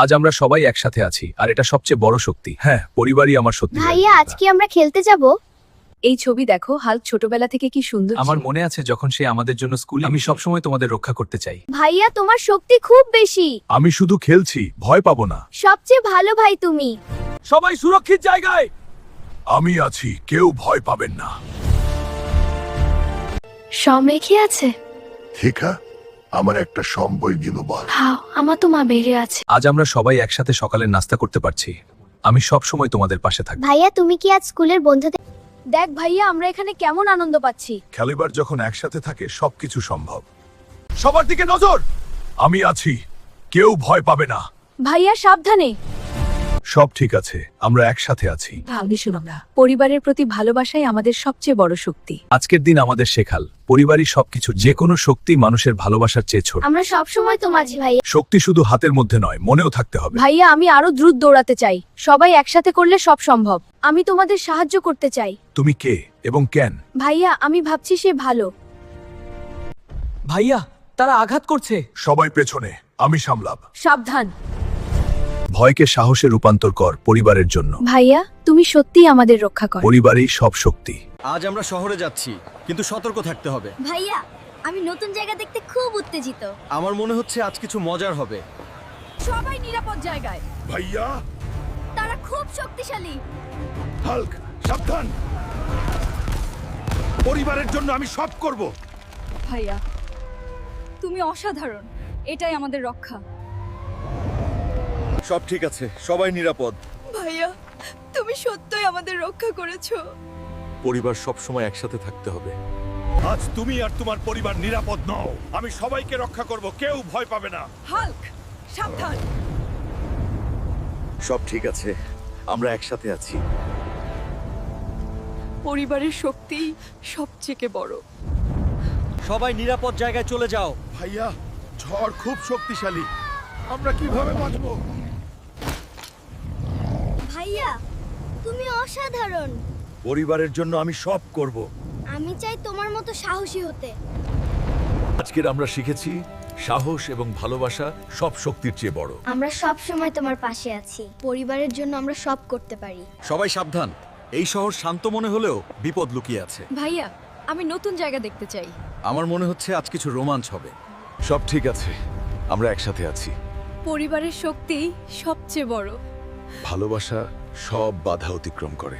আজ আমরা সবাই একসাথে আছি আর এটা সবচেয়ে বড় শক্তি। হ্যাঁ, পরিবারই আমার সত্যি। ভাইয়া আজকে আমরা খেলতে যাব। এই ছবি দেখো, হাল্ক ছোটবেলা থেকে কি সুন্দর আমার ছিল। মনে আছে যখন সে আমাদের জন্য স্কুলে। আমি সবসময় তোমাদের রক্ষা করতে চাই। ভাইয়া তোমার শক্তি খুব বেশি। আমি শুধু খেলছি, ভয় পাবো না। সবচেয়ে ভালো ভাই তুমি। সবাই সুরক্ষিত জায়গায়। আমি আছি, কেউ ভয় পাবেন না। সমেখে আছে। ঠিক আমার একটা সম্বই দিল বল। হাও আমার তো মা বেড়ে আছে। আজ আমরা সবাই একসাথে সকালের নাস্তা করতে পারছি। আমি সব সময় তোমাদের পাশে থাকব। ভাইয়া তুমি কি আজ স্কুলের বন্ধুদের? দেখ ভাইয়া আমরা এখানে কেমন আনন্দ পাচ্ছি। খেলিবার যখন একসাথে থাকে সবকিছু সম্ভব। সবার দিকে নজর। আমি আছি, কেউ ভয় পাবে না। ভাইয়া সাবধানে। সব ঠিক আছে, আমরা একসাথে আছি। পরিবারের প্রতি ভালোবাসাই আমাদের সবচেয়ে বড় শক্তি। আজকের দিন আমাদের শেখাল পরিবারই সবকিছু। যে কোনো শক্তি মানুষের ভালোবাসার চেয়ে ছোট। আমরা সব সময় তোমার আছি ভাইয়া। শক্তি শুধু হাতের মধ্যে নয়, মনেও থাকতে হবে। ভাইয়া আমি আরো দ্রুত দৌড়াতে চাই। সবাই একসাথে করলে সব সম্ভব। আমি তোমাদের সাহায্য করতে চাই। তুমি কে এবং কেন? ভাইয়া আমি ভাবছি সে ভালো। ভাইয়া তারা আঘাত করছে। সবাই পেছনে, আমি সামলাব। সাবধান। ভয়কে সাহসে রূপান্তর কর পরিবারের জন্য। ভাইয়া তুমি সত্যিই আমাদের রক্ষা করো। পরিবারই সব শক্তি। আজ আমরা শহরে যাচ্ছি, কিন্তু সতর্ক থাকতে হবে। ভাইয়া আমি নতুন জায়গা দেখতে খুব উত্তেজিত। আমার মনে হচ্ছে আজ কিছু মজার হবে। সবাই নিরাপদ জায়গায়। ভাইয়া, তারা খুব শক্তিশালী। হাল্ক সাবধান। পরিবারের জন্য আমি সব করব। ভাইয়া তুমি অসাধারণ, এটাই আমাদের রক্ষা। সব ঠিক আছে, সবাই নিরাপদ। ভাইয়া তুমি সত্যই আমাদের রক্ষা করেছো। পরিবার সব সময় একসাথে থাকতে হবে। আজ তুমি আর তোমার পরিবার নিরাপদ নও। আমি সবাইকে রক্ষা করব, কেউ ভয় পাবে না। হাল্ক সাবধান। সব ঠিক আছে, আমরা একসাথে আছি। পরিবারের শক্তি সবচেয়ে বড়। সবাই নিরাপদ জায়গায় চলে যাও। ভাইয়া, ঝড় খুব শক্তিশালী। আমরা কিভাবে বাঁচবো? ভাইয়া তুমি অসাধারণ। পরিবারের জন্য আমি সব করব। আমি চাই তোমার মতো সাহসী হতে। আজকের আমরা শিখেছি সাহস এবং ভালোবাসা সব শক্তির চেয়ে বড়। আমরা সব সময় তোমার পাশে আছি। পরিবারের জন্য আমরা সব করতে পারি। সবাই সাবধান, এই শহর শান্ত মনে হলেও বিপদ লুকিয়ে আছে। ভাইয়া আমি নতুন জায়গা দেখতে চাই। আমার মনে হচ্ছে আজ কিছু রোমাঞ্চ হবে। সব ঠিক আছে, আমরা একসাথে আছি। পরিবারের শক্তি সবচেয়ে বড়। ভালোবাসা সব বাধা অতিক্রম করে।